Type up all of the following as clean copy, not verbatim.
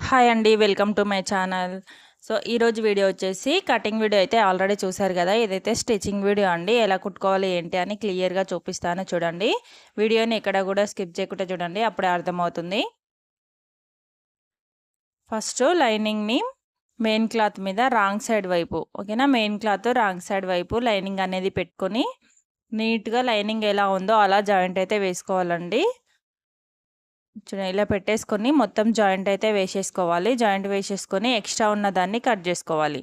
Hi అండి. Welcome to my channel. So, ఈరోజు video వచ్చేసి కటింగ్ వీడియో అయితే ఆల్రెడీ చూసారు కదా! ఇదైతే స్టిచ్చింగ్ వీడియో అండి. ఎలా కుట్టుకోవాలి ఏంటి అని క్లియర్‌గా చూపిస్తాను చూడండి. వీడియోని ఎక్కడ కూడా స్కిప్ చేయకుండా చూడండి. అప్పుడే అర్థమవుతుంది. ఫస్ట్ లైనింగ్‌ని మెయిన్ క్లాత్ మీద రాంగ్ సైడ్ వైపు ఓకేనా? మెయిన్ క్లాత్ రాంగ్ సైడ్ వైపు లైనింగ్ అనేది పెట్టుకొని నీట్‌గా లైనింగ్ ఎలా ఉందో అలా జాయింట్ అయితే వేసుకోవాలండి. ఇలా పెట్టేసుకొని మొత్తం జాయింట్ అయితే వేసేసుకోవాలి. జాయింట్ వేసేసుకొని ఎక్స్ట్రా ఉన్న దాన్ని కట్ చేసుకోవాలి.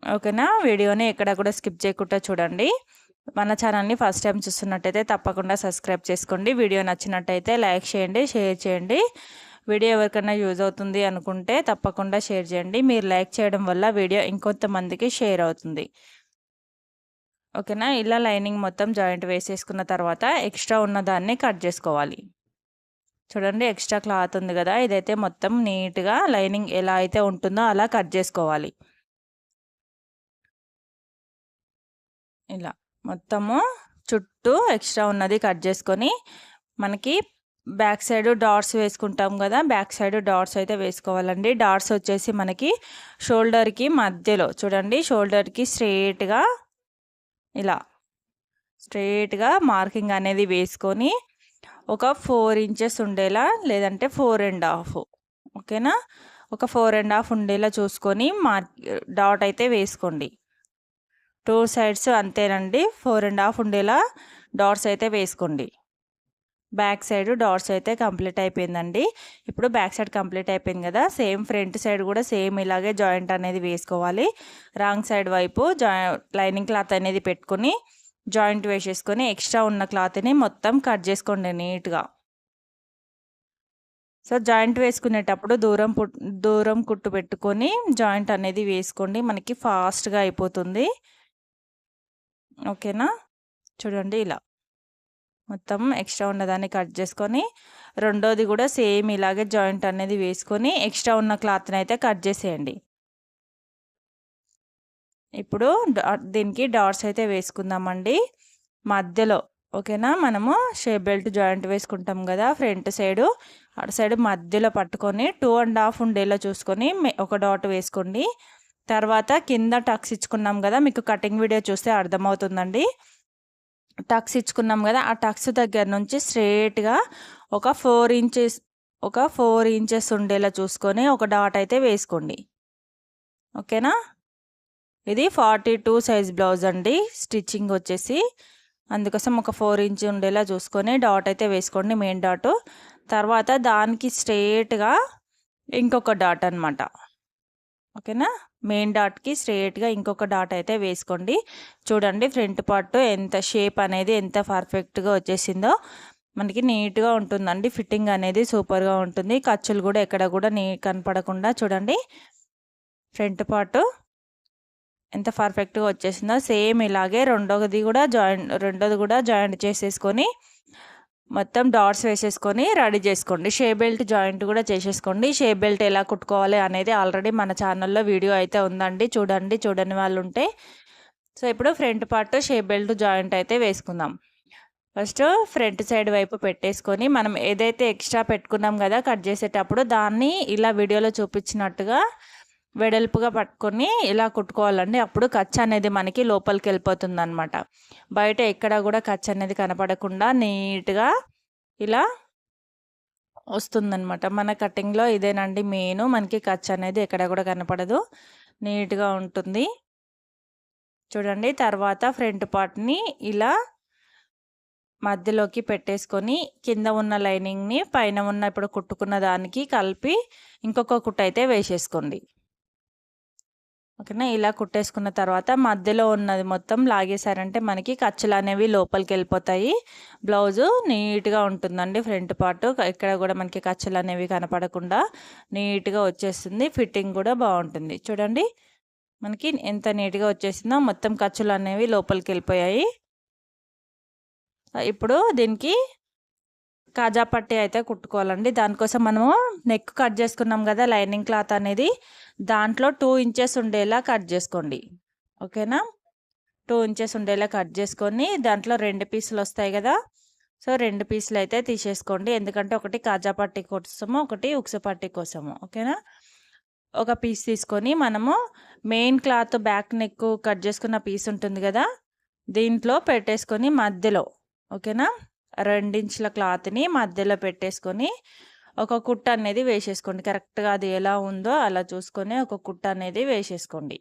ఓకేనా? వీడియోని ఎక్కడ కూడా స్కిప్ చేయకుండా చూడండి. మన ఛానల్‌ని ఫస్ట్ టైం చూస్తున్నట్టయితే తప్పకుండా సబ్స్క్రైబ్ చేసుకోండి. వీడియో నచ్చినట్టయితే లైక్ చేయండి, షేర్ చేయండి. వీడియో ఎవరికైనా యూజ్ అవుతుంది అనుకుంటే తప్పకుండా షేర్ చేయండి. మీరు లైక్ చేయడం వల్ల వీడియో ఇంకొంతమందికి షేర్ అవుతుంది. ఓకేనా? ఇలా లైనింగ్ మొత్తం జాయింట్ వేసేసుకున్న తర్వాత ఎక్స్ట్రా ఉన్న దాన్ని కట్ చేసుకోవాలి. చూడండి ఎక్స్ట్రా క్లాత్ ఉంది కదా! ఇదైతే మొత్తం నీట్‌గా లైనింగ్ ఎలా అయితే ఉంటుందో అలా కట్ చేసుకోవాలి. ఇలా మొత్తము చుట్టూ ఎక్స్ట్రా ఉన్నది కట్ చేసుకొని మనకి బ్యాక్ సైడ్ డాట్స్ వేసుకుంటాం కదా! బ్యాక్ సైడ్ డాట్స్ అయితే వేసుకోవాలండి. డాట్స్ వచ్చేసి మనకి షోల్డర్‌కి మధ్యలో చూడండి షోల్డర్‌కి స్ట్రెయిట్‌గా మార్కింగ్ అనేది వేసుకొని ఒక 4 ఇంచెస్ ఉండేలా లేదంటే 4 ½ ఓకేనా? ఒక 4 ½ ఉండేలా చూసుకొని డాట్ అయితే వేసుకోండి. 2 సైడ్స్ అంతేనండి. 4 ½ ఉండేలా డాట్స్ అయితే వేసుకోండి. బ్యాక్ సైడ్ డాట్స్ అయితే కంప్లీట్ అయిపోయిందండి. ఇప్పుడు బ్యాక్ సైడ్ కంప్లీట్ అయిపోయింది కదా! సేమ్ ఫ్రంట్ సైడ్ కూడా సేమ్ ఇలాగే జాయింట్ అనేది వేసుకోవాలి. రాంగ్ సైడ్ వైపు లైనింగ్ క్లాత్ అనేది పెట్టుకొని జాయింట్ వేసేసుకొని ఎక్స్ట్రా ఉన్న క్లాత్ని మొత్తం కట్ చేసుకోండి నీట్‌గా. సో, జాయింట్ వేసుకునేటప్పుడు దూరం కుట్టు పెట్టుకొని జాయింట్ అనేది వేసుకోండి. మనకి ఫాస్ట్‌గా అయిపోతుంది. ఓకేనా? చూడండి ఇలా. మొత్తం ఎక్స్ట్రా ఉన్నదాన్ని కట్ చేసుకొని రెండోది కూడా సేమ్ ఇలాగే జాయింట్ అనేది వేసుకొని ఎక్స్ట్రా ఉన్న క్లాత్‌ని అయితే కట్ చేసేయండి. ఇప్పుడు దీనికి డాట్స్ అయితే వేసుకుందామండి. మధ్యలో ఓకేనా? మనము షేప్ బెల్ట్ జాయింట్ వేసుకుంటాం కదా! ఫ్రంట్ సైడు, అటు సైడ్ మధ్యలో పట్టుకొని 2 ½ ఉండేలా చూసుకొని ఒక డాట్ వేసుకోండి. తర్వాత కింద టక్స్ ఇచ్చుకున్నాం కదా! మీకు కటింగ్ వీడియో చూస్తే అర్థమవుతుందండి. టక్స్ ఇచ్చుకున్నాం కదా! ఆ టక్స్ దగ్గర నుంచి స్ట్రెయిట్‌గా ఒక 4 ఇంచెస్ ఉండేలా చూసుకొని ఒక డాట్ అయితే వేసుకోండి. ఓకేనా? ఇది 42 సైజ్ బ్లౌజ్ అండి. స్టిచ్చింగ్ వచ్చేసి అందుకోసం ఒక 4 ఇంచ్ ఉండేలా చూసుకొని డాట్ అయితే వేసుకోండి మెయిన్ డాటు. తర్వాత దానికి స్ట్రెయిట్‌గా ఇంకొక డాట్ అనమాట. ఓకేనా? మెయిన్ డాట్‌కి స్ట్రెయిట్‌గా ఇంకొక డాట్ అయితే వేసుకోండి. చూడండి ఫ్రంట్ పార్ట్ ఎంత షేప్ అనేది ఎంత పర్ఫెక్ట్‌గా వచ్చేసిందో. మనకి నీట్‌గా ఉంటుందండి. ఫిట్టింగ్ అనేది సూపర్‌గా ఉంటుంది. ఖర్చులు కూడా ఎక్కడ కూడా కనపడకుండా చూడండి. ఫ్రంట్ పార్ట్ ఎంత పర్ఫెక్ట్‌గా వచ్చేసిందో సేమ్ ఇలాగే రెండోది కూడా జాయింట్ చేసేసుకొని మొత్తం డాట్స్ వేసేసుకొని రెడీ చేసుకోండి. షేప్ బెల్ట్ జాయింట్ కూడా చేసేసుకోండి. షేప్ బెల్ట్ ఎలా కుట్టుకోవాలి అనేది ఆల్రెడీ మన ఛానల్లో వీడియో అయితే ఉందండి. చూడండి చూడని వాళ్ళు ఉంటే. సో, ఇప్పుడు front part shape belt joint అయితే వేసుకుందాం. ఫస్ట్ ఫ్రంట్ సైడ్ వైపు పెట్టేసుకొని మనం ఏదైతే ఎక్స్ట్రా పెట్టుకున్నాం కదా కట్ చేసేటప్పుడు దాన్ని ఇలా వీడియోలో చూపించినట్టుగా వెడల్పుగా పట్టుకొని ఇలా కుట్టుకోవాలండి. అప్పుడు ఖర్చు అనేది మనకి లోపలికి వెళ్ళిపోతుందనమాట. బయట ఎక్కడ కూడా ఖర్చు అనేది కనపడకుండా నీట్‌గా ఇలా వస్తుందనమాట. మన కటింగ్‌లో ఇదేనండి మెయిను. మనకి ఖర్చు అనేది ఎక్కడ కూడా కనపడదు. నీట్‌గా ఉంటుంది. చూడండి తర్వాత ఫ్రంట్ పార్ట్‌ని ఇలా మధ్యలోకి పెట్టేసుకొని కింద ఉన్న లైనింగ్‌ని పైన ఉన్న ఇప్పుడు కుట్టుకున్న దానికి కలిపి ఇంకొక కుట్టయితే వేసేసుకోండి. ఓకేనా? ఇలా కుట్టేసుకున్న తర్వాత మధ్యలో ఉన్నది మొత్తం లాగేశారంటే మనకి ఖర్చులనేవి లోపలికెళ్ళిపోతాయి. బ్లౌజు నీట్‌గా ఉంటుందండి ఫ్రంట్ పార్ట్. ఎక్కడ కూడా మనకి ఖర్చులనేవి కనపడకుండా నీట్‌గా వచ్చేస్తుంది. ఫిట్టింగ్ కూడా బాగుంటుంది. చూడండి మనకి ఎంత నీట్‌గా వచ్చేసిందో మొత్తం ఖర్చులనేవి లోపలికెళ్ళిపోయాయి. ఇప్పుడు దీనికి కాజా పట్టీ అయితే కుట్టుకోవాలండి. దానికోసం మనము నెక్ కట్ చేసుకున్నాం కదా లైనింగ్ క్లాత్ అనేది దాంట్లో 2 ఇంచెస్ ఉండేలా కట్ చేసుకోండి. ఓకేనా? 2 ఇంచెస్ ఉండేలా కట్ చేసుకొని దాంట్లో 2 పీసులు వస్తాయి కదా! సో 2 పీసులు అయితే తీసేసుకోండి. ఎందుకంటే ఒకటి కాజా పట్టీ కోసము, ఒకటి ఉక్సు పట్టీ కోసము. ఓకేనా? ఒక పీస్ తీసుకొని మనము main cloth back neck cut చేసుకున్న పీస్ ఉంటుంది కదా, దీంట్లో పెట్టేసుకొని మధ్యలో, ఓకేనా, 2 ఇంచుల క్లాత్ని మధ్యలో పెట్టేసుకొని ఒక కుట్ట అనేది వేసేసుకోండి. కరెక్ట్గా అది ఎలా ఉందో అలా చూసుకొని ఒక కుట్ట అనేది వేసేసుకోండి.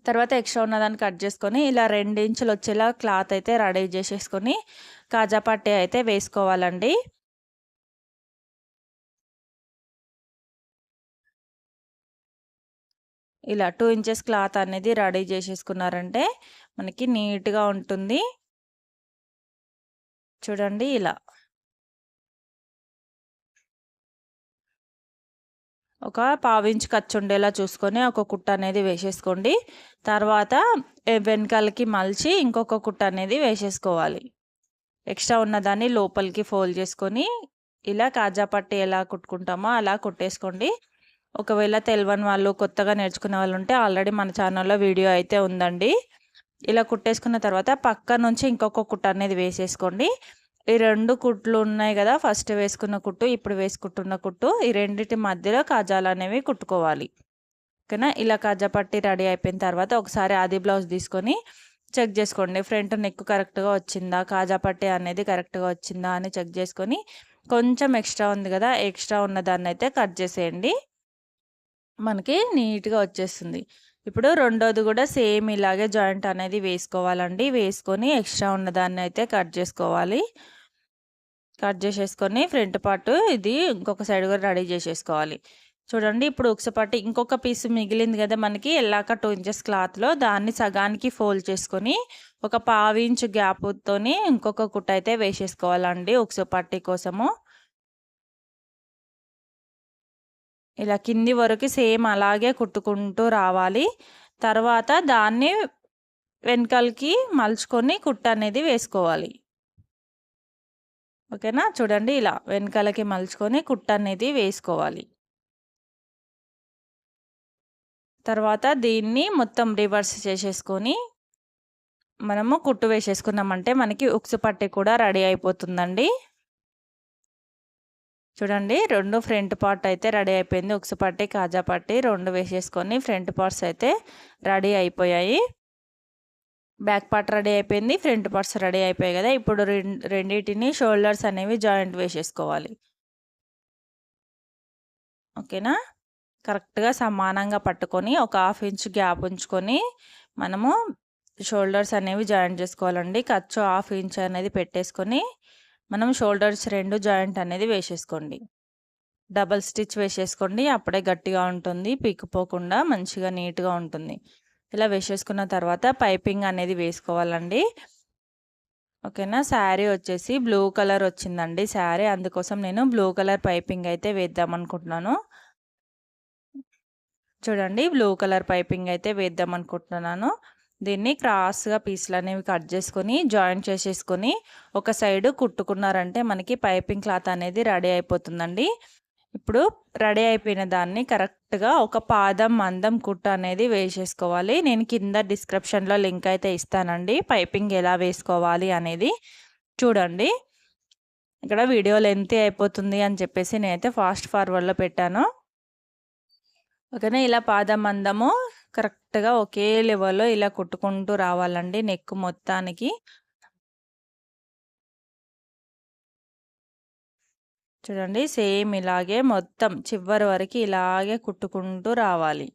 తర్వాత ఎక్స్ట్రా ఉన్నదాన్ని కట్ చేసుకొని ఇలా 2 ఇంచులు వచ్చేలా క్లాత్ అయితే రెడీ చేసేసుకొని కాజా పట్టీ అయితే వేసుకోవాలండి. ఇలా 2 ఇంచెస్ క్లాత్ అనేది రెడీ చేసేసుకున్నారంటే మనకి నీట్గా ఉంటుంది. చూడండి ఇలా ఒక 1/2 ఇంచ్ ఖర్చు ఉండేలా చూసుకొని ఒక కుట్ట అనేది వేసేసుకోండి. తర్వాత వెనకాలకి మలిచి ఇంకొక కుట్ట అనేది వేసేసుకోవాలి. ఎక్స్ట్రా ఉన్నదాన్ని లోపలికి ఫోల్డ్ చేసుకొని ఇలా కాజా పట్టీ ఎలా కుట్టుకుంటామో అలా కుట్టేసుకోండి. ఒకవేళ తెలియని వాళ్ళు, కొత్తగా నేర్చుకునే వాళ్ళు ఉంటే ఆల్రెడీ మన ఛానల్లో వీడియో అయితే ఉందండి. ఇలా కుట్టేసుకున్న తర్వాత పక్క నుంచి ఇంకొక కుట్ట అనేది వేసేసుకోండి. ఈ 2 కుట్లు ఉన్నాయి కదా, ఫస్ట్ వేసుకున్న కుట్టు, ఇప్పుడు వేసుకుంటున్న కుట్టు, ఈ రెండిటి మధ్యలో కాజాలు అనేవి కుట్టుకోవాలి. ఓకేనా? ఇలా కాజా పట్టీ రెడీ అయిపోయిన తర్వాత ఒకసారి ఆది బ్లౌజ్ తీసుకొని చెక్ చేసుకోండి. ఫ్రంట్ నెక్ కరెక్ట్గా వచ్చిందా, కాజా పట్టీ అనేది కరెక్ట్గా వచ్చిందా అని చెక్ చేసుకొని కొంచెం ఎక్స్ట్రా ఉంది కదా, ఎక్స్ట్రా ఉన్నదాన్ని అయితే కట్ చేసేయండి. మనకి నీట్గా వచ్చేస్తుంది. ఇప్పుడు రెండోది కూడా సేమ్ ఇలాగే జాయింట్ అనేది వేసుకోవాలండి. వేసుకొని ఎక్స్ట్రా ఉన్నదాన్ని అయితే కట్ చేసుకోవాలి. కట్ చేసేసుకొని ఫ్రంట్ పార్ట్ ఇది ఇంకొక సైడ్ కూడా రెడీ చేసేసుకోవాలి. చూడండి ఇప్పుడు ఉక్సు పట్టీ ఇంకొక పీస్ మిగిలింది కదా మనకి, ఎల్లాక 2 ఇంచెస్ క్లాత్లో దాన్ని సగానికి ఫోల్డ్ చేసుకొని ఒక 1/2 ఇంచ్ గ్యాప్తోని ఇంకొక కుట్ట అయితే వేసేసుకోవాలండి ఉక్సు పట్టీ కోసము. ఇలా కింది వరకు సేమ్ అలాగే కుట్టుకుంటూ రావాలి. తర్వాత దాన్ని వెనకాలకి మలుచుకొని కుట్ట అనేది వేసుకోవాలి. ఓకేనా? చూడండి ఇలా వెనకాలకి మలుచుకొని కుట్ట అనేది వేసుకోవాలి. తర్వాత దీన్ని మొత్తం రివర్స్ చేసేసుకొని మనము కుట్టు వేసేసుకున్నామంటే మనకి ఉక్సు పట్టీ కూడా రెడీ అయిపోతుందండి. చూడండి 2 ఫ్రంట్ పార్ట్ అయితే రెడీ అయిపోయింది. ఉక్సు పట్టీ, కాజా పట్టీ 2 వేసేసుకొని ఫ్రంట్ పార్ట్స్ అయితే రెడీ అయిపోయాయి. బ్యాక్ పార్ట్ రెడీ అయిపోయింది, ఫ్రంట్ పార్ట్స్ రెడీ అయిపోయాయి కదా. ఇప్పుడు రెండింటిని షోల్డర్స్ అనేవి జాయింట్ వేసేసుకోవాలి. ఓకేనా? కరెక్ట్గా సమానంగా పట్టుకొని ఒక 1/2 ఇంచ్ గ్యాప్ ఉంచుకొని మనము షోల్డర్స్ అనేవి జాయింట్ చేసుకోవాలండి. ఖర్చు 1/2 ఇంచ్ అనేది పెట్టేసుకొని మనం షోల్డర్స్ 2 జాయింట్ అనేది వేసేసుకోండి. డబల్ స్టిచ్ వేసేసుకోండి, అప్పుడే గట్టిగా ఉంటుంది, పీకిపోకుండా మంచిగా నీట్గా ఉంటుంది. ఇలా వేసేసుకున్న తర్వాత పైపింగ్ అనేది వేసుకోవాలండి. ఓకేనా? శారీ వచ్చేసి బ్లూ కలర్ వచ్చిందండి శారీ, అందుకోసం నేను బ్లూ కలర్ పైపింగ్ అయితే వేద్దాం అనుకుంటున్నాను. చూడండి బ్లూ కలర్ పైపింగ్ అయితే వేద్దాం అనుకుంటున్నాను. దీన్ని క్రాస్గా పీసులు అనేవి కట్ చేసుకొని జాయింట్ చేసేసుకొని ఒక సైడు కుట్టుకున్నారంటే మనకి పైపింగ్ క్లాత్ అనేది రెడీ అయిపోతుందండి. ఇప్పుడు రెడీ అయిపోయిన దాన్ని కరెక్ట్గా ఒక పాదం మందం కుట్టు అనేది వేసేసుకోవాలి. నేను కింద డిస్క్రిప్షన్లో లింక్ అయితే ఇస్తానండి, పైపింగ్ ఎలా వేసుకోవాలి అనేది చూడండి. ఇక్కడ వీడియో లెంతీ అయిపోతుంది అని చెప్పేసి నేనైతే ఫాస్ట్ ఫార్వర్డ్లో పెట్టాను. ఓకేనా? ఇలా పాదం మందము కరెక్ట్గా ఒకే లెవెల్లో ఇలా కుట్టుకుంటూ రావాలండి నెక్ మొత్తానికి. చూడండి సేమ్ ఇలాగే మొత్తం చివరి వరకు ఇలాగే కుట్టుకుంటూ రావాలి.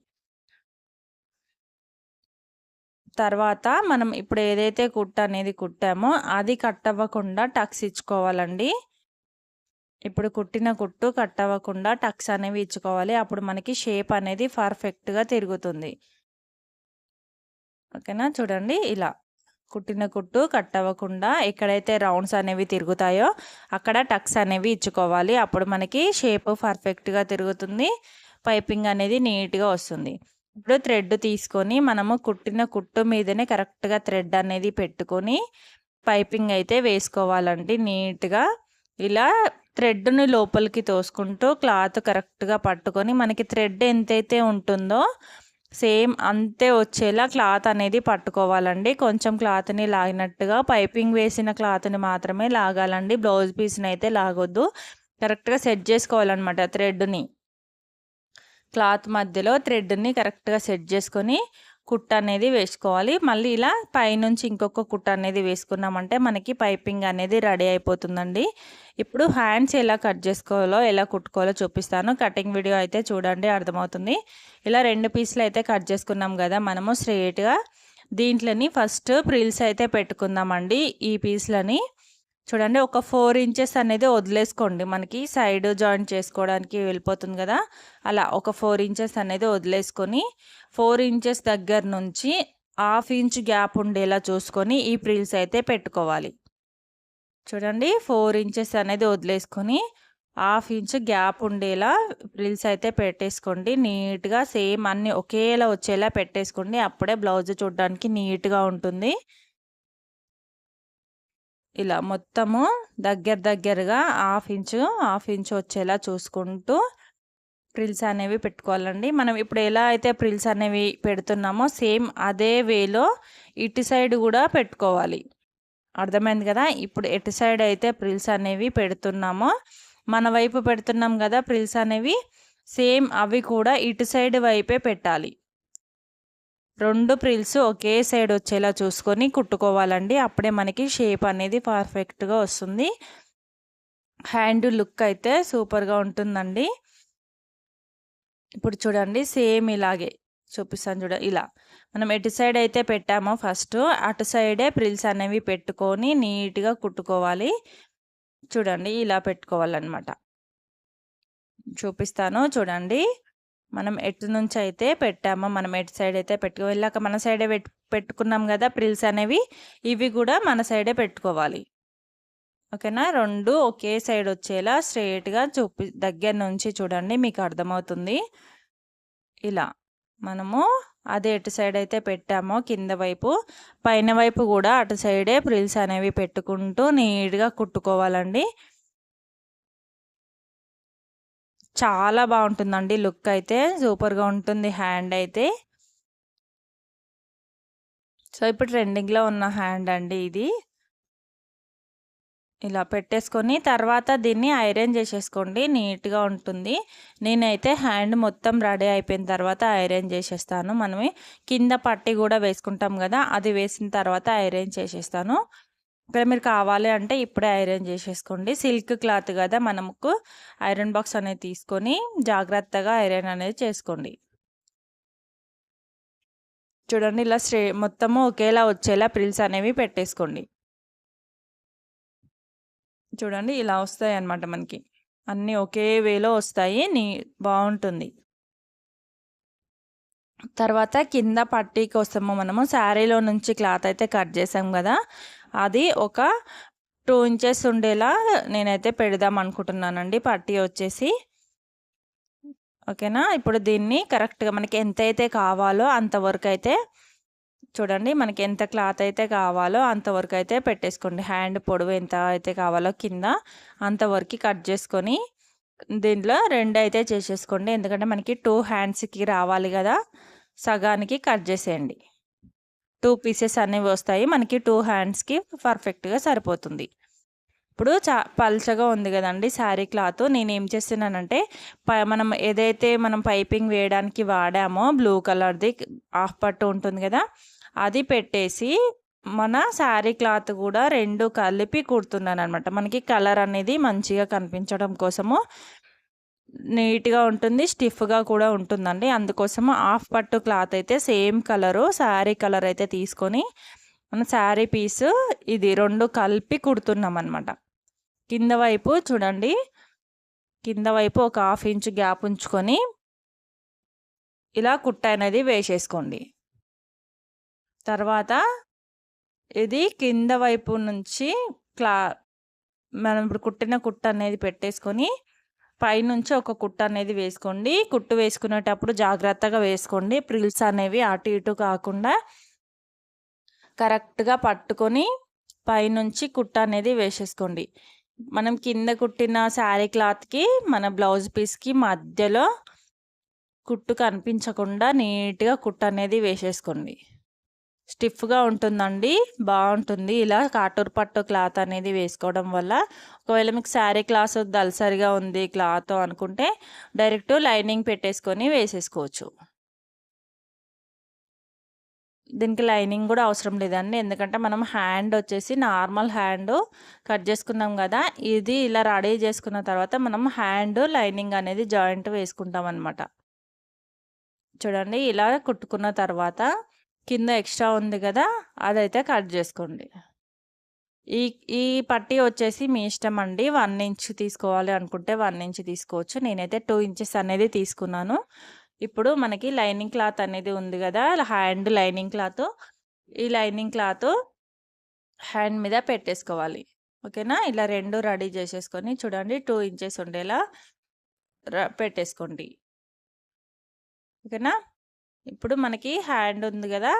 తర్వాత మనం ఇప్పుడు ఏదైతే కుట్టు అనేది కుట్టామో అది కట్ అవ్వకుండా టక్స్ ఇచ్చుకోవాలండి. ఇప్పుడు కుట్టిన కుట్టు కట్ అవ్వకుండా టక్స్ అనేవి ఇచ్చుకోవాలి. అప్పుడు మనకి షేప్ అనేది పర్ఫెక్ట్గా తిరుగుతుంది. ఓకేనా? చూడండి ఇలా కుట్టిన కుట్టు కట్ అవ్వకుండా ఎక్కడైతే రౌండ్స్ అనేవి తిరుగుతాయో అక్కడ టక్స్ అనేవి ఇచ్చుకోవాలి. అప్పుడు మనకి షేప్ పర్ఫెక్ట్గా తిరుగుతుంది, పైపింగ్ అనేది నీట్గా వస్తుంది. ఇప్పుడు థ్రెడ్ తీసుకొని మనము కుట్టిన కుట్టు మీదనే కరెక్ట్గా థ్రెడ్ అనేది పెట్టుకొని పైపింగ్ అయితే వేసుకోవాలండి నీట్గా. ఇలా థ్రెడ్ని లోపలికి తోసుకుంటూ క్లాత్ కరెక్ట్గా పట్టుకొని మనకి థ్రెడ్ ఎంతైతే ఉంటుందో సేమ్ అంతే వచ్చేలా క్లాత్ అనేది పట్టుకోవాలండి. కొంచెం క్లాత్‌ని లాగినట్టుగా పైపింగ్ వేసిన క్లాత్‌ని మాత్రమే లాగాలండి. బ్లౌజ్ పీస్‌ని అయితే లాగొద్దు. కరెక్ట్‌గా సెట్ చేసుకోవాలన్నమాట థ్రెడ్‌ని. క్లాత్ మధ్యలో థ్రెడ్‌ని కరెక్ట్‌గా సెట్ చేసుకొని కుట్టు అనేది వేసుకోవాలి. మళ్ళీ ఇలా పైనుంచి ఇంకొక కుట్టు అనేది వేసుకున్నామంటే మనకి పైపింగ్ అనేది రెడీ అయిపోతుందండి. ఇప్పుడు హ్యాండ్స్ ఎలా కట్ చేసుకోవాలో, ఎలా కుట్టుకోవాలో చూపిస్తాను. కటింగ్ వీడియో అయితే చూడండి, అర్థమవుతుంది. ఇలా 2 పీసులు అయితే కట్ చేసుకున్నాం కదా మనము స్ట్రెయిట్‌గా. దీంట్లోని ఫస్ట్ ప్రిల్స్ అయితే పెట్టుకుందామండి. ఈ పీస్‌లని చూడండి ఒక 4 ఇంచెస్ అనేది వదిలేసుకోండి. మనకి సైడ్ జాయింట్ చేసుకోవడానికి వెళ్ళిపోతుంది కదా! అలా ఒక 4 ఇంచెస్ అనేది వదిలేసుకొని 4 ఇంచెస్ దగ్గర నుంచి హాఫ్ ఇంచ్ గ్యాప్ ఉండేలా చూసుకొని ఈ ప్రిల్స్ అయితే పెట్టుకోవాలి. చూడండి 4 ఇంచెస్ అనేది వదిలేసుకొని హాఫ్ ఇంచ్ గ్యాప్ ఉండేలా ప్రిల్స్ అయితే పెట్టేసుకోండి. నీట్‌గా సేమ్ అన్నీ ఒకేలా వచ్చేలా పెట్టేసుకోండి. అప్పుడే బ్లౌజ్ చూడడానికి నీట్‌గా ఉంటుంది. ఇలా మొత్తము దగ్గరగా హాఫ్ ఇంచు వచ్చేలా చూసుకుంటూ ప్రిల్స్ అనేవి పెట్టుకోవాలండి. మనం ఇప్పుడు ఎలా అయితే ప్రిల్స్ అనేవి పెడుతున్నామో సేమ్ అదే వేలో ఇటు సైడ్ కూడా పెట్టుకోవాలి. అర్థమైంది కదా! ఇప్పుడు ఎటు సైడ్ అయితే ప్రిల్స్ అనేవి పెడుతున్నామో మన వైపు పెడుతున్నాం కదా ప్రిల్స్ అనేవి, సేమ్ అవి కూడా ఇటు సైడ్ వైపే పెట్టాలి. 2 ప్రిల్స్ ఒకే సైడ్ వచ్చేలా చూసుకొని కుట్టుకోవాలండి. అప్పుడే మనకి షేప్ అనేది పర్ఫెక్ట్‌గా వస్తుంది. హ్యాండ్ లుక్ అయితే సూపర్‌గా ఉంటుందండి. ఇప్పుడు చూడండి సేమ్ ఇలాగే చూపిస్తాను ఇలా. మనం ఎటు సైడ్ అయితే పెట్టామో ఫస్ట్ అటు సైడే ప్రిల్స్ అనేవి పెట్టుకొని నీట్‌గా కుట్టుకోవాలి. చూడండి ఇలా పెట్టుకోవాలన్నమాట. చూపిస్తాను చూడండి. మనం ఎటు నుంచి అయితే పెట్టామో, మనం ఎటు సైడ్ అయితే వెళ్ళాక మన సైడే పెట్టుకున్నాం కదా ప్రిల్స్ అనేవి, ఇవి కూడా మన సైడే పెట్టుకోవాలి. ఓకేనా? 2 ఒకే సైడ్ వచ్చేలా స్ట్రెయిట్‌గా దగ్గర నుంచి చూడండి మీకు అర్థమవుతుంది. ఇలా మనము అదే ఎటు సైడ్ అయితే పెట్టామో కింద వైపు, పైన వైపు కూడా అటు సైడే ప్రిల్స్ అనేవి పెట్టుకుంటూ నీట్‌గా కుట్టుకోవాలండి. చాలా బాగుంటుందండి లుక్ అయితే. సూపర్‌గా ఉంటుంది హ్యాండ్ అయితే. సో, ఇప్పుడు ట్రెండింగ్‌లో ఉన్న హ్యాండ్ అండి ఇది. ఇలా పెట్టేసుకొని తర్వాత దీన్ని ఐరన్ చేసేసుకోండి. నీట్‌గా ఉంటుంది. నేనైతే హ్యాండ్ మొత్తం రెడీ అయిపోయిన తర్వాత ఐరన్ చేసేస్తాను. మనమే కింద పట్టీ కూడా వేసుకుంటాం కదా! అది వేసిన తర్వాత ఐరన్ చేసేస్తాను. ఇక్కడ మీరు కావాలి అంటే ఇప్పుడే ఐరన్ చేసేసుకోండి. సిల్క్ క్లాత్ కదా! మనకు ఐరన్ బాక్స్ అనేది తీసుకొని జాగ్రత్తగా ఐరన్ అనేది చేసుకోండి. చూడండి ఇలా మొత్తము ఒకేలా వచ్చేలా ప్రిల్స్ అనేవి పెట్టేసుకోండి. చూడండి ఇలా వస్తాయన్నమాట మనకి. అన్నీ ఒకే వేలో వస్తాయి. బావుంటుంది. తర్వాత కింద పట్టీ కోసము మనము శారీలో నుంచి క్లాత్ అయితే కట్ చేసాం కదా! అది ఒక 2 ఇంచెస్ ఉండేలా నేనైతే పెడదాం అనుకుంటున్నానండి పట్టీ వచ్చేసి. ఓకేనా? ఇప్పుడు దీన్ని కరెక్ట్‌గా మనకి ఎంతైతే కావాలో అంతవరకు అయితే చూడండి మనకి ఎంత క్లాత్ అయితే కావాలో అంతవరకు అయితే పెట్టేసుకోండి. హ్యాండ్ పొడవు ఎంత అయితే కావాలో కింద అంతవరకు కట్ చేసుకొని దీంట్లో 2 అయితే చేసేసుకోండి. ఎందుకంటే మనకి 2 హ్యాండ్స్‌కి రావాలి కదా! సగానికి కట్ చేసేయండి. 2 పీసెస్ అనేవి వస్తాయి. మనకి 2 హ్యాండ్స్‌కి పర్ఫెక్ట్‌గా సరిపోతుంది. ఇప్పుడు పల్చగా ఉంది కదండీ శారీ క్లాత్. నేనేం చేస్తున్నానంటే మనం ఏదైతే మనం పైపింగ్ వేయడానికి వాడామో బ్లూ కలర్‌ది హాఫ్ పట్టు ఉంటుంది కదా! అది పెట్టేసి మన శారీ క్లాత్ కూడా 2 కలిపి కుడుతున్నాననమాట. మనకి కలర్ అనేది మంచిగా కనిపించడం కోసము నీట్‌గా ఉంటుంది. స్టిఫ్‌గా కూడా ఉంటుందండి. అందుకోసము హాఫ్ పట్టు క్లాత్ అయితే సేమ్ కలరు శారీ కలర్ అయితే తీసుకొని మన శారీ పీసు ఇది 2 కలిపి కుడుతున్నామనమాట. కింద వైపు చూడండి. కింద వైపు ఒక హాఫ్ ఇంచ్ గ్యాప్ ఉంచుకొని ఇలా కుట్ట అనేది వేసేసుకోండి. తర్వాత ఇది కింద వైపు నుంచి మనం ఇప్పుడు కుట్టిన కుట్ట అనేది పెట్టేసుకొని పైనుంచి ఒక కుట్ట అనేది వేసుకోండి. కుట్టు వేసుకునేటప్పుడు జాగ్రత్తగా వేసుకోండి. ప్రిల్స్ అనేవి అటు ఇటు కాకుండా కరెక్ట్‌గా పట్టుకొని పైనుంచి కుట్ట అనేది వేసేసుకోండి. మనం కింద కుట్టిన శారీ క్లాత్‌కి మన బ్లౌజ్ పీస్‌కి మధ్యలో కుట్టు కనిపించకుండా నీట్‌గా కుట్టు అనేది వేసేసుకోండి. స్టిఫ్‌గా ఉంటుందండి. బావుంటుంది. ఇలా కాటూర్ పట్టు క్లాత్ అనేది వేసుకోవడం వల్ల ఒకవేళ మీకు శారీ క్లాత్ దళసరిగా ఉంది క్లాత్ అనుకుంటే డైరెక్ట్ లైనింగ్ పెట్టేసుకొని వేసేసుకోవచ్చు. దీనికి లైనింగ్ కూడా అవసరం లేదండి. ఎందుకంటే మనం హ్యాండ్ వచ్చేసి నార్మల్ హ్యాండ్ కట్ చేసుకున్నాం కదా! ఇది ఇలా రెడీ చేసుకున్న తర్వాత మనం హ్యాండ్ లైనింగ్ అనేది జాయింట్ వేసుకుంటామనమాట. చూడండి ఇలా కుట్టుకున్న తర్వాత కింద ఎక్స్ట్రా ఉంది కదా! అదైతే కట్ చేసుకోండి. ఈ ఈ పట్టీ వచ్చేసి మీ ఇష్టం అండి. 1 ఇంచ్ తీసుకోవాలి అనుకుంటే 1 ఇంచ్ తీసుకోవచ్చు. నేనైతే 2 ఇంచెస్ అనేది తీసుకున్నాను. ఇప్పుడు మనకి లైనింగ్ క్లాత్ అనేది ఉంది కదా! Hand lining cloth. ఈ లైనింగ్ క్లాత్ హ్యాండ్ మీద పెట్టేసుకోవాలి. ఓకేనా? ఇలా 2 రెడీ చేసేసుకొని చూడండి 2 ఇంచెస్ ఉండేలా పెట్టేసుకోండి. ఓకేనా? ఇప్పుడు మనకి హ్యాండ్ ఉంది కదా!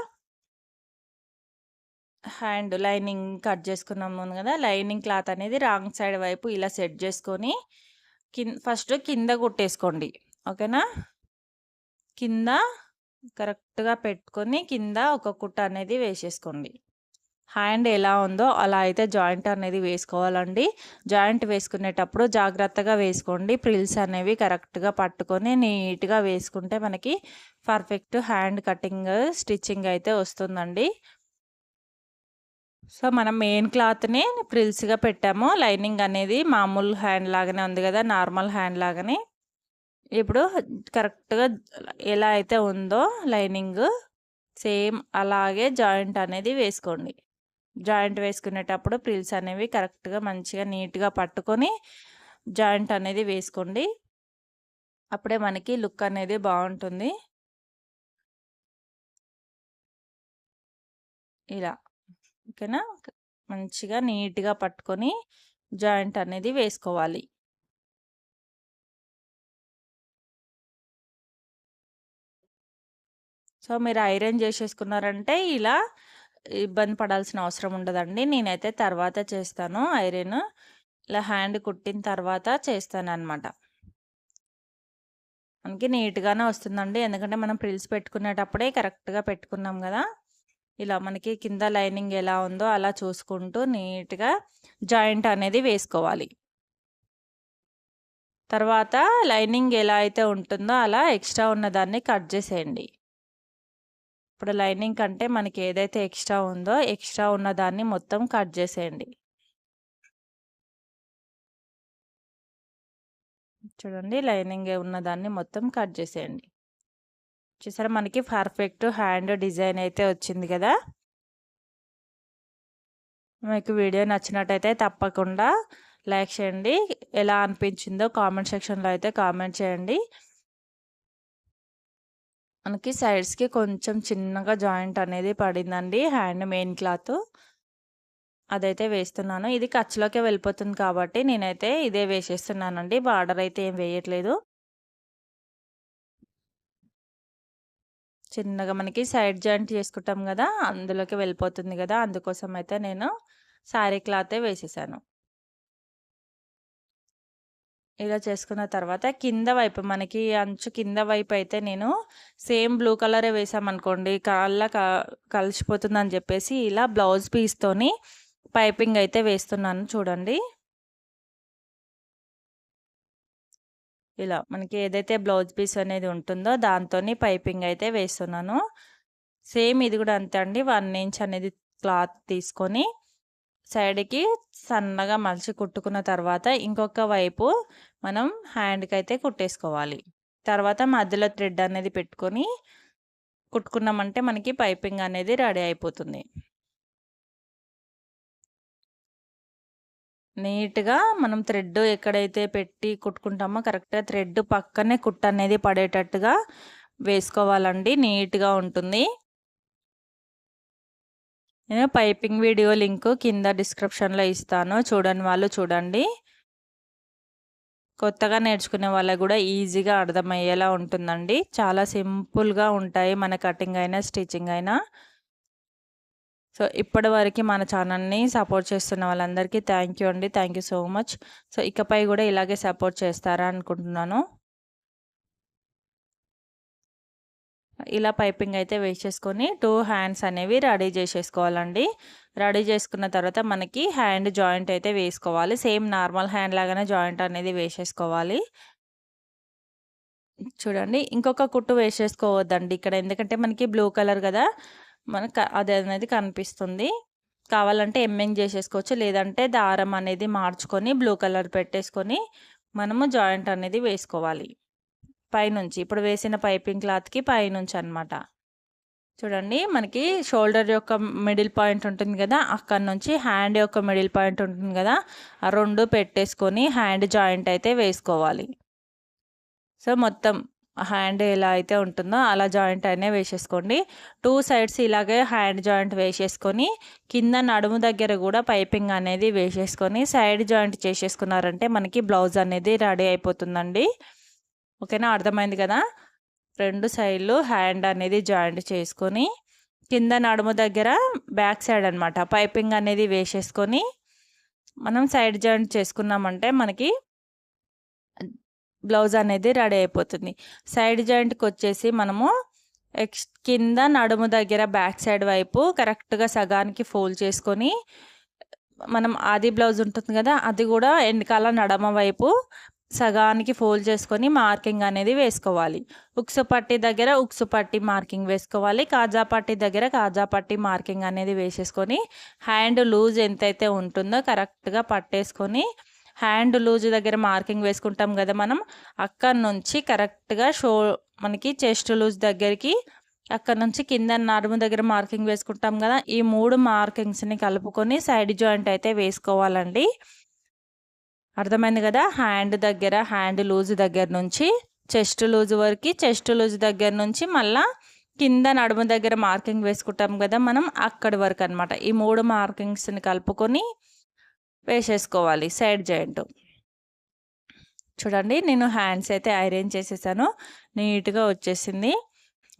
హ్యాండ్ లైనింగ్ కట్ చేసుకున్నాము కదా! లైనింగ్ క్లాత్ అనేది రాంగ్ సైడ్ వైపు ఇలా సెట్ చేసుకొని ఫస్ట్ కింద కుట్టేసుకోండి. ఓకేనా? కింద కరెక్ట్‌గా పెట్టుకొని కింద ఒక కుట్ట అనేది వేసేసుకోండి. హ్యాండ్ ఎలా ఉందో అలా అయితే జాయింట్ అనేది వేసుకోవాలండి. జాయింట్ వేసుకునేటప్పుడు జాగ్రత్తగా వేసుకోండి. ప్రిల్స్ అనేవి కరెక్ట్‌గా పట్టుకొని నీట్‌గా వేసుకుంటే మనకి పర్ఫెక్ట్ హ్యాండ్ కటింగ్, స్టిచ్చింగ్ అయితే వస్తుందండి. సో, మనం మెయిన్ క్లాత్‌ని ఫ్రిల్స్‌గా పెట్టాము. లైనింగ్ అనేది మామూలు హ్యాండ్ లాగానే ఉంది కదా! నార్మల్ హ్యాండ్ లాగానే. ఇప్పుడు కరెక్ట్‌గా ఎలా అయితే ఉందో లైనింగ్ సేమ్ అలాగే జాయింట్ అనేది వేసుకోండి. జాయింట్ వేసుకునేటప్పుడు ఫ్రిల్స్ అనేవి కరెక్ట్‌గా మంచిగా నీట్‌గా పట్టుకొని జాయింట్ అనేది వేసుకోండి. అప్పుడే మనకి లుక్ అనేది బావుంటుంది. ఇలా. ఓకేనా? మంచిగా నీట్‌గా పట్టుకొని జాయింట్ అనేది వేసుకోవాలి. సో, మీరు ఐరన్ చేసేసుకున్నారంటే ఇలా ఇబ్బంది పడాల్సిన అవసరం ఉండదండి. నేనైతే తర్వాత చేస్తాను ఐరన్. ఇలా హ్యాండ్ కుట్టిన తర్వాత చేస్తాననమాట. మనకి నీట్‌గానే వస్తుందండి. ఎందుకంటే మనం ఫ్రిల్స్ పెట్టుకునేటప్పుడే కరెక్ట్‌గా పెట్టుకున్నాం గదా! ఇలా మనకి కింద లైనింగ్ ఎలా ఉందో అలా చూసుకుంటూ నీట్‌గా జాయింట్ అనేది వేసుకోవాలి. తర్వాత లైనింగ్ ఎలా అయితే ఉంటుందో అలా ఎక్స్ట్రా ఉన్నదాన్ని కట్ చేసేయండి. ఇప్పుడు లైనింగ్ కంటే మనకి ఏదైతే ఎక్స్ట్రా ఉందో ఎక్స్ట్రా ఉన్నదాన్ని మొత్తం కట్ చేసేయండి. చూడండి లైనింగ్ ఉన్నదాన్ని మొత్తం కట్ చేసేయండి. చూసారా మనకి పర్ఫెక్ట్ హ్యాండ్ డిజైన్ అయితే వచ్చింది కదా! మీకు వీడియో నచ్చినట్టయితే తప్పకుండా లైక్ చేయండి. ఎలా అనిపించిందో కామెంట్ సెక్షన్‌లో అయితే కామెంట్ చేయండి. మనకి సైడ్స్‌కి కొంచెం చిన్నగా జాయింట్ అనేది పడిందండి హ్యాండ్ మెయిన్ క్లాత్. అదైతే వేస్తున్నాను. ఇది ఖర్చులోకే వెళ్ళిపోతుంది కాబట్టి నేనైతే ఇదే వేసేస్తున్నానండి. బార్డర్ అయితే ఏం వేయట్లేదు. చిన్నగా మనకి సైడ్ జాయింట్ చేసుకుంటాం గదా! అందులోకి వెళ్ళిపోతుంది గదా! అందుకోసం అయితే నేను శారీ క్లాతే వేసేసాను. ఇలా చేసుకున్న తర్వాత కింద వైపు మనకి అంచు కింద వైపు అయితే నేను సేమ్ బ్లూ కలరే వేసామనుకోండి కలిసిపోతుందని చెప్పేసి ఇలా బ్లౌజ్ పీస్‌తోని పైపింగ్ అయితే వేస్తున్నాను చూడండి. ఇలా మనకి ఏదైతే బ్లౌజ్ పీస్ అనేది ఉంటుందో దాంతోని పైపింగ్ అయితే వేస్తున్నాను. సేమ్ ఇది కూడా అంతే అండి. 1 ఇంచ్ అనేది క్లాత్ తీసుకొని సైడ్‌కి సన్నగా మలిచి కుట్టుకున్న తర్వాత ఇంకొక వైపు మనం హ్యాండ్‌కైతే కుట్టేసుకోవాలి. తర్వాత మధ్యలో థ్రెడ్ అనేది పెట్టుకొని కుట్టుకున్నామంటే మనకి పైపింగ్ అనేది రెడీ అయిపోతుంది. నీట్‌గా మనం థ్రెడ్ ఎక్కడైతే పెట్టి కుట్టుకుంటామో కరెక్ట్‌గా థ్రెడ్ పక్కనే కుట్టనేది పడేటట్టుగా వేసుకోవాలండి. నీట్‌గా ఉంటుంది. నేను పైపింగ్ వీడియో లింక్ కింద డిస్క్రిప్షన్‌లో ఇస్తాను. చూడని వాళ్ళు చూడండి. కొత్తగా నేర్చుకునే వాళ్ళకి గూడా ఈజీగా అర్థమయ్యేలా ఉంటుందండి. చాలా సింపుల్‌గా ఉంటాయి మన కటింగ్ అయినా, స్టిచ్చింగ్ అయినా. సో, ఇప్పటివరకి మన ఛానల్‌ని సపోర్ట్ చేస్తున్న వాళ్ళందరికీ థ్యాంక్ యూ అండి. Thank you so much. So, ఇకపై గూడా ఇలాగే సపోర్ట్ చేస్తారా అనుకుంటున్నాను. ఇలా పైపింగ్ అయితే వేసేసుకొని 2 హ్యాండ్స్ అనేవి రెడీ చేసేసుకోవాలండి. రెడీ చేసుకున్న తర్వాత మనకి హ్యాండ్ జాయింట్ అయితే వేసుకోవాలి. సేమ్ నార్మల్ హ్యాండ్ లాగానే జాయింట్ అనేది వేసేసుకోవాలి. చూడండి ఇంకొక కుట్టు వేసేసుకోవద్దండి ఇక్కడ, ఎందుకంటే మనకి బ్లూ కలర్ కదా, మనకు అది అనేది కనిపిస్తుంది. కావాలంటే ఎమ్మింగ్ చేసేసుకోవచ్చు, లేదంటే దారం అనేది మార్చుకొని బ్లూ కలర్ పెట్టేసుకొని మనము జాయింట్ అనేది వేసుకోవాలి పైనుంచి. ఇప్పుడు వేసిన పైపింగ్ క్లాత్కి పైనుంచి అనమాట. చూడండి మనకి షోల్డర్ యొక్క మిడిల్ పాయింట్ ఉంటుంది కదా, అక్కడ నుంచి హ్యాండ్ యొక్క మిడిల్ పాయింట్ ఉంటుంది కదా, ఆ రెండు పెట్టేసుకొని హ్యాండ్ జాయింట్ అయితే వేసుకోవాలి. సో మొత్తం హ్యాండ్ ఎలా అయితే ఉంటుందో అలా జాయింట్ అయినా వేసేసుకోండి. 2 సైడ్స్ ఇలాగే హ్యాండ్ జాయింట్ వేసేసుకొని కింద నడుము దగ్గర కూడా పైపింగ్ అనేది వేసేసుకొని సైడ్ జాయింట్ చేసేసుకున్నారంటే మనకి బ్లౌజ్ అనేది రెడీ అయిపోతుందండి. ఓకేనా, అర్థమైంది కదా. 2 సైడ్లు హ్యాండ్ అనేది జాయింట్ చేసుకొని కింద నడుము దగ్గర బ్యాక్ సైడ్ అనమాట పైపింగ్ అనేది వేసేసుకొని మనం సైడ్ జాయింట్ చేసుకున్నామంటే మనకి బ్లౌజ్ అనేది రెడీ అయిపోతుంది. సైడ్ జాయింట్కి వచ్చేసి మనము కింద నడుము దగ్గర బ్యాక్ సైడ్ వైపు కరెక్ట్గా సగానికి ఫోల్డ్ చేసుకొని మనం ఆది బ్లౌజ్ ఉంటుంది కదా, అది కూడా వెనకాల నడమ వైపు సగానికి ఫోల్డ్ చేసుకొని మార్కింగ్ అనేది వేసుకోవాలి. ఉక్సు పట్టి దగ్గర ఉక్సు పట్టి మార్కింగ్ వేసుకోవాలి. కాజా పట్టి దగ్గర కాజా పట్టి మార్కింగ్ అనేది వేసేసుకొని హ్యాండ్ లూజ్ ఎంతైతే ఉంటుందో కరెక్ట్గా పట్టేసుకొని హ్యాండ్ లూజ్ దగ్గర మార్కింగ్ వేసుకుంటాం కదా మనం, అక్కడ నుంచి కరెక్ట్గా మనకి చెస్ట్ లూజ్ దగ్గరికి అక్కడ నుంచి కింద నడుము దగ్గర మార్కింగ్ వేసుకుంటాం కదా, ఈ 3 మార్కింగ్స్ని కలుపుకొని సైడ్ జాయింట్ అయితే వేసుకోవాలండి. అర్థమైంది కదా. హ్యాండ్ దగ్గర హ్యాండ్ లూజ్ దగ్గర నుంచి చెస్ట్ లూజ్ వరకు, చెస్ట్ లూజ్ దగ్గర నుంచి మళ్ళీ కింద నడుము దగ్గర మార్కింగ్ వేసుకుంటాం కదా మనం, అక్కడి వరకు అనమాట. ఈ 3 మార్కింగ్స్ని కలుపుకొని వేసేసుకోవాలి సైడ్ జాయింట్. చూడండి నేను హ్యాండ్స్ అయితే ఐరన్ చేసేసాను, నీట్గా వచ్చేసింది.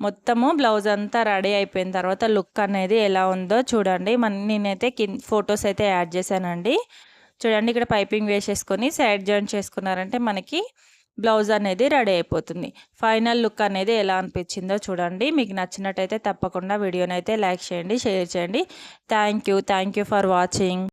మొత్తము బ్లౌజ్ అంతా రెడీ అయిపోయిన తర్వాత లుక్ అనేది ఎలా ఉందో చూడండి. నేనైతే ఫొటోస్ అయితే యాడ్ చేశానండి. చూడండి ఇక్కడ పైపింగ్ వేసేసుకొని సైడ్ జాయింట్ చేసుకున్నారంటే మనకి బ్లౌజ్ అనేది రెడీ అయిపోతుంది. ఫైనల్ లుక్ అనేది ఎలా అనిపించిందో చూడండి. మీకు నచ్చినట్టయితే తప్పకుండా వీడియోని అయితే లైక్ చేయండి, షేర్ చేయండి. Thank you for watching.